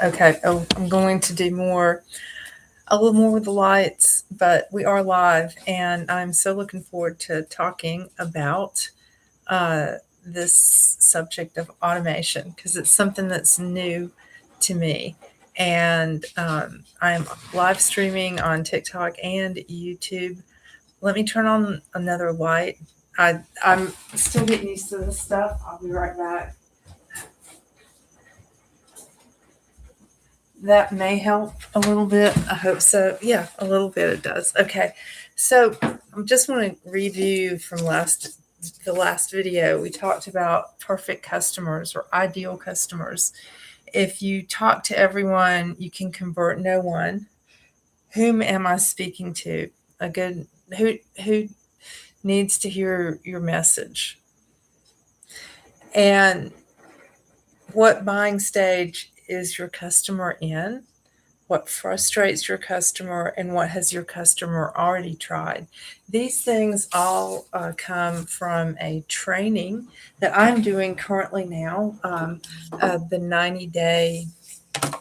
Okay. Oh, I'm going to do a little more with the lights, but we are live, and I'm so looking forward to talking about uh, this subject of automation because it's something that's new to me. And I'm live streaming on TikTok and YouTube. Let me turn on another light. I'm still getting used to this stuff. I'll be right back. That may help a little bit. I hope so. Yeah, a little bit it does. Okay. So I just want to review from the last video. We talked about perfect customers or ideal customers. If you talk to everyone, you can convert no one. Whom am I speaking to? A good who needs to hear your message? And what buying stage is your customer in? What frustrates your customer, and what has your customer already tried? These things all come from a training that I'm doing currently now, the 90-day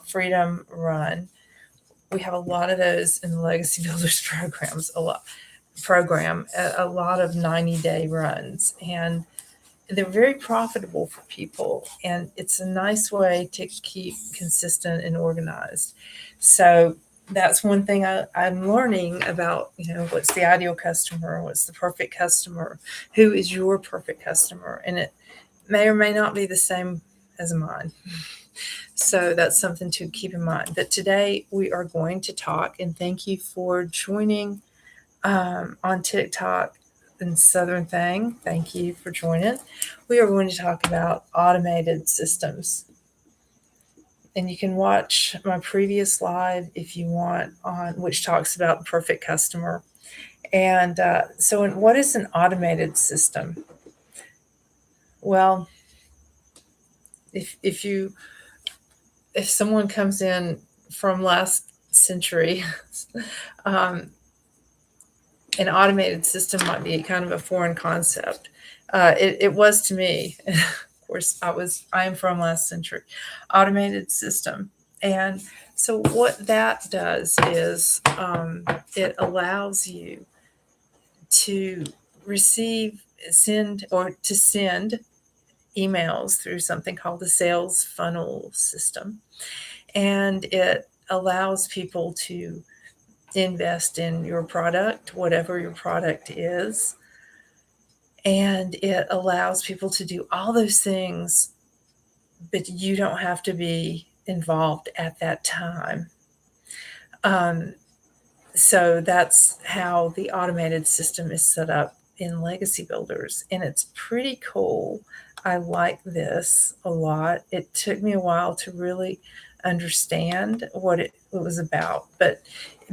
freedom run. We have a lot of those in the Legacy Builders programs, a lot of 90-day runs, and they're very profitable for people, and it's a nice way to keep consistent and organized. So that's one thing I'm learning about, what's the ideal customer, what's the perfect customer, who is your perfect customer, and it may or may not be the same as mine. So that's something to keep in mind. But today we are going to talk, and thank you for joining on TikTok and Southern Thing. Thank you for joining. We are going to talk about automated systems. And you can watch my previous live if you want, on which talks about the perfect customer. And what is an automated system? Well, if you if someone comes in from last century, um, an automated system might be kind of a foreign concept. It was to me. Of course, I am from last century. Automated system, and so what that does is it allows you to receive, send emails through something called the sales funnel system, and it allows people to invest in your product, whatever your product is. And it allows people to do all those things, but you don't have to be involved at that time. Um, so that's how the automated system is set up in Legacy Builders. And it's pretty cool. I like this a lot. It took me a while to really understand what it was about. But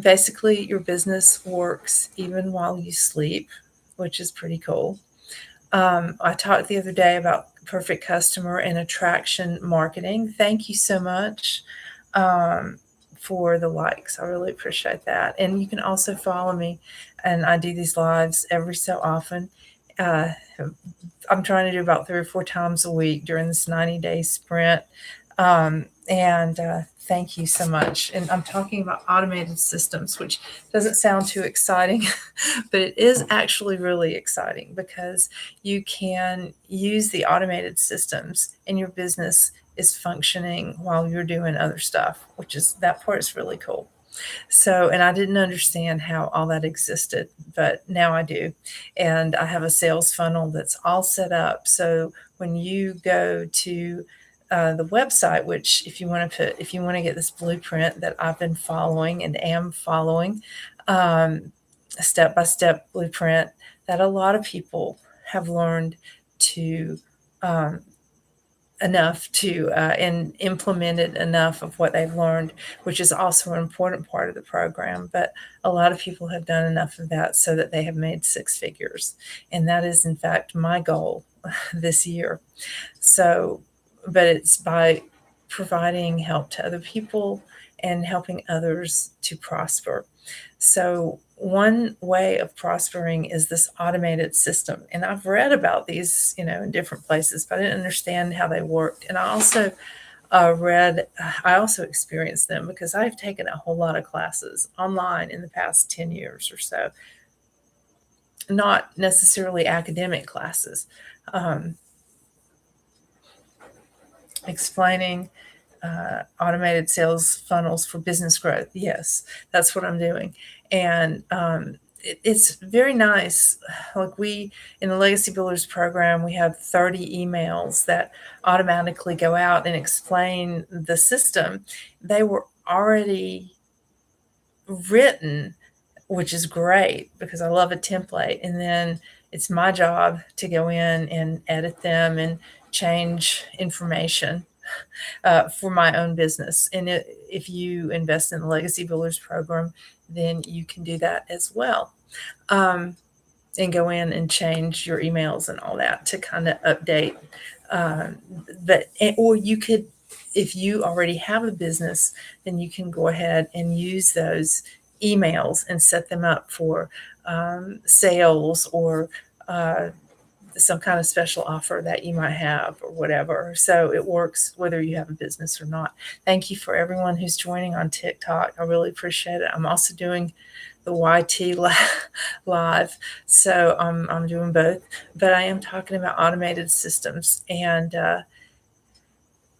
basically, your business works even while you sleep, which is pretty cool. I talked the other day about perfect customer and attraction marketing. Thank you so much for the likes. I really appreciate that. And you can also follow me, and I do these lives every so often. Uh, I'm trying to do about 3 or 4 times a week during this 90-day sprint. And thank you so much. And I'm talking about automated systems, which doesn't sound too exciting, but it is actually really exciting because you can use the automated systems and your business is functioning while you're doing other stuff, that part is really cool. So, and I didn't understand how all that existed, but now I do. And I have a sales funnel that's all set up. So when you go to the website, which if you want to get this blueprint that I've been following and am following, a step-by-step blueprint that a lot of people have learned to um, enough to and implemented enough of what they've learned, which is also an important part of the program. But a lot of people have done enough of that so that they have made 6 figures. And that is, in fact, my goal this year. So, but it's by providing help to other people and helping others to prosper. So, one way of prospering is this automated system. And I've read about these, in different places, but I didn't understand how they worked. And I also I also experienced them because I've taken a whole lot of classes online in the past 10 years or so, not necessarily academic classes, um, explaining automated sales funnels for business growth. Yes, that's what I'm doing. And it's very nice. Like we, in the Legacy Builders program, we have 30 emails that automatically go out and explain the system. They were already written, which is great because I love a template. And then it's my job to go in and edit them and change information for my own business. And if you invest in the Legacy Builders program, then you can do that as well. And go in and change your emails and all that to kind of update. Um, or you could, if you already have a business, then you can go ahead and use those emails and set them up for sales or some kind of special offer that you might have or whatever. So it works whether you have a business or not. Thank you for everyone who's joining on TikTok. I really appreciate it. I'm also doing the YT live. So I'm doing both, but I am talking about automated systems and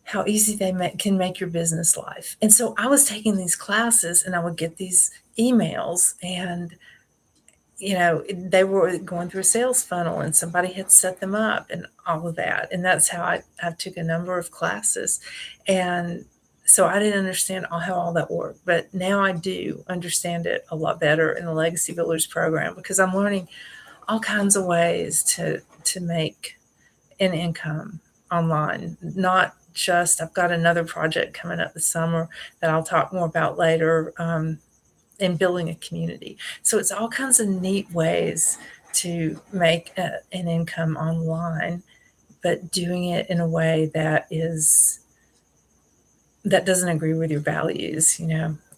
how easy they can make your business life. And so I was taking these classes and I would get these emails and they were going through a sales funnel and somebody had set them up and all of that. And that's how I took a number of classes. And so I didn't understand how all that worked, but now I do understand it a lot better in the Legacy Builders program because I'm learning all kinds of ways to make an income online. Not just, I've got another project coming up this summer that I'll talk more about later, in building a community. So it's all kinds of neat ways to make an income online, but doing it in a way that doesn't agree with your values.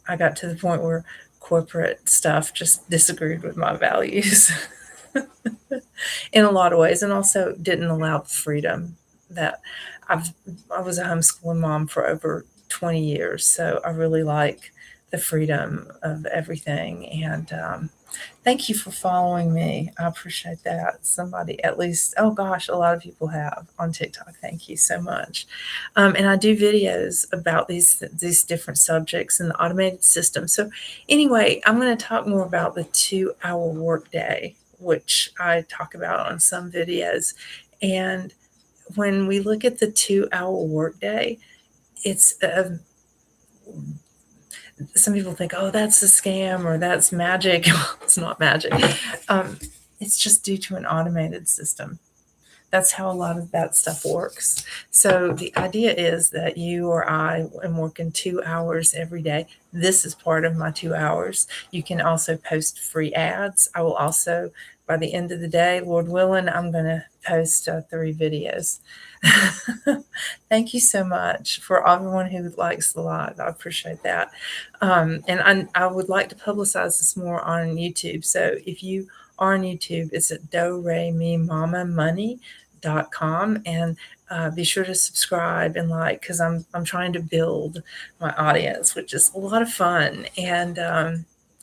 I got to the point where corporate stuff just disagreed with my values in a lot of ways, and also didn't allow the freedom that I was a homeschooling mom for over 20 years. So I really like the freedom of everything. And thank you for following me. I appreciate that. Somebody, at least, oh gosh, a lot of people have on TikTok. Thank you so much. And I do videos about these different subjects in the automated system. So anyway, I'm going to talk more about the 2-hour workday, which I talk about on some videos. And when we look at the 2-hour workday, it's some people think, oh, that's a scam or that's magic. It's not magic. It's just due to an automated system. That's how a lot of that stuff works. So the idea is that you or I am working 2 hours every day. This is part of my 2 hours. You can also post free ads. I will also, by the end of the day, Lord willing, I'm going to post 3 videos. Thank you so much for everyone who likes the live. I appreciate that. And I would like to publicize this more on YouTube. So if you are on YouTube, it's at doremimamamoney.com, and be sure to subscribe and like, because I'm trying to build my audience, which is a lot of fun and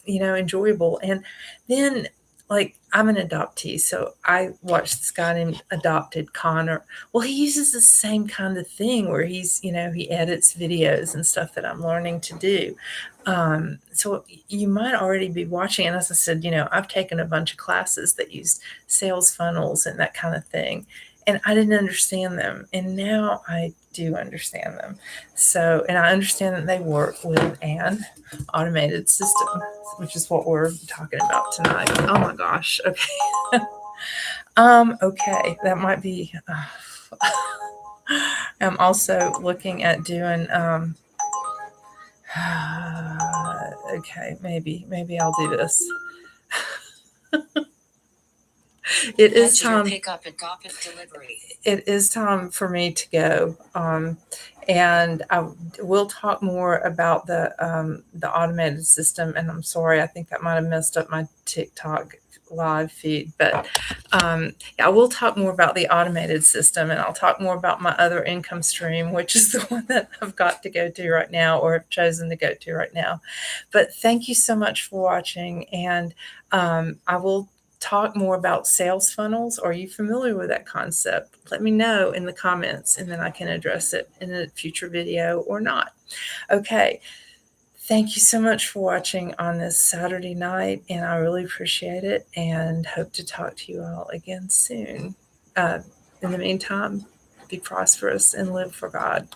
enjoyable. And then, like, I'm an adoptee, so I watched this guy named Adopted Connor. Well, he uses the same kind of thing where he edits videos and stuff that I'm learning to do. So you might already be watching. And as I said, I've taken a bunch of classes that used sales funnels and that kind of thing. And I didn't understand them. And now I do understand them. So, and I understand that they work with an automated system, which is what we're talking about tonight. Oh my gosh. Okay. Okay. That might be, I'm also looking at doing, okay, maybe I'll do this. It is Head to your time. pickup and drop it delivery. It is time for me to go. And I will talk more about the automated system. And I'm sorry, I think that might have messed up my TikTok live feed, but yeah, I will talk more about the automated system, and I'll talk more about my other income stream, which is the one that I've got to go to right now, or have chosen to go to right now. But thank you so much for watching, and I will talk more about sales funnels. Are you familiar with that concept? Let me know in the comments, and then I can address it in a future video or not. Okay. Thank you so much for watching on this Saturday night, and I really appreciate it and hope to talk to you all again soon. In the meantime, be prosperous and live for God.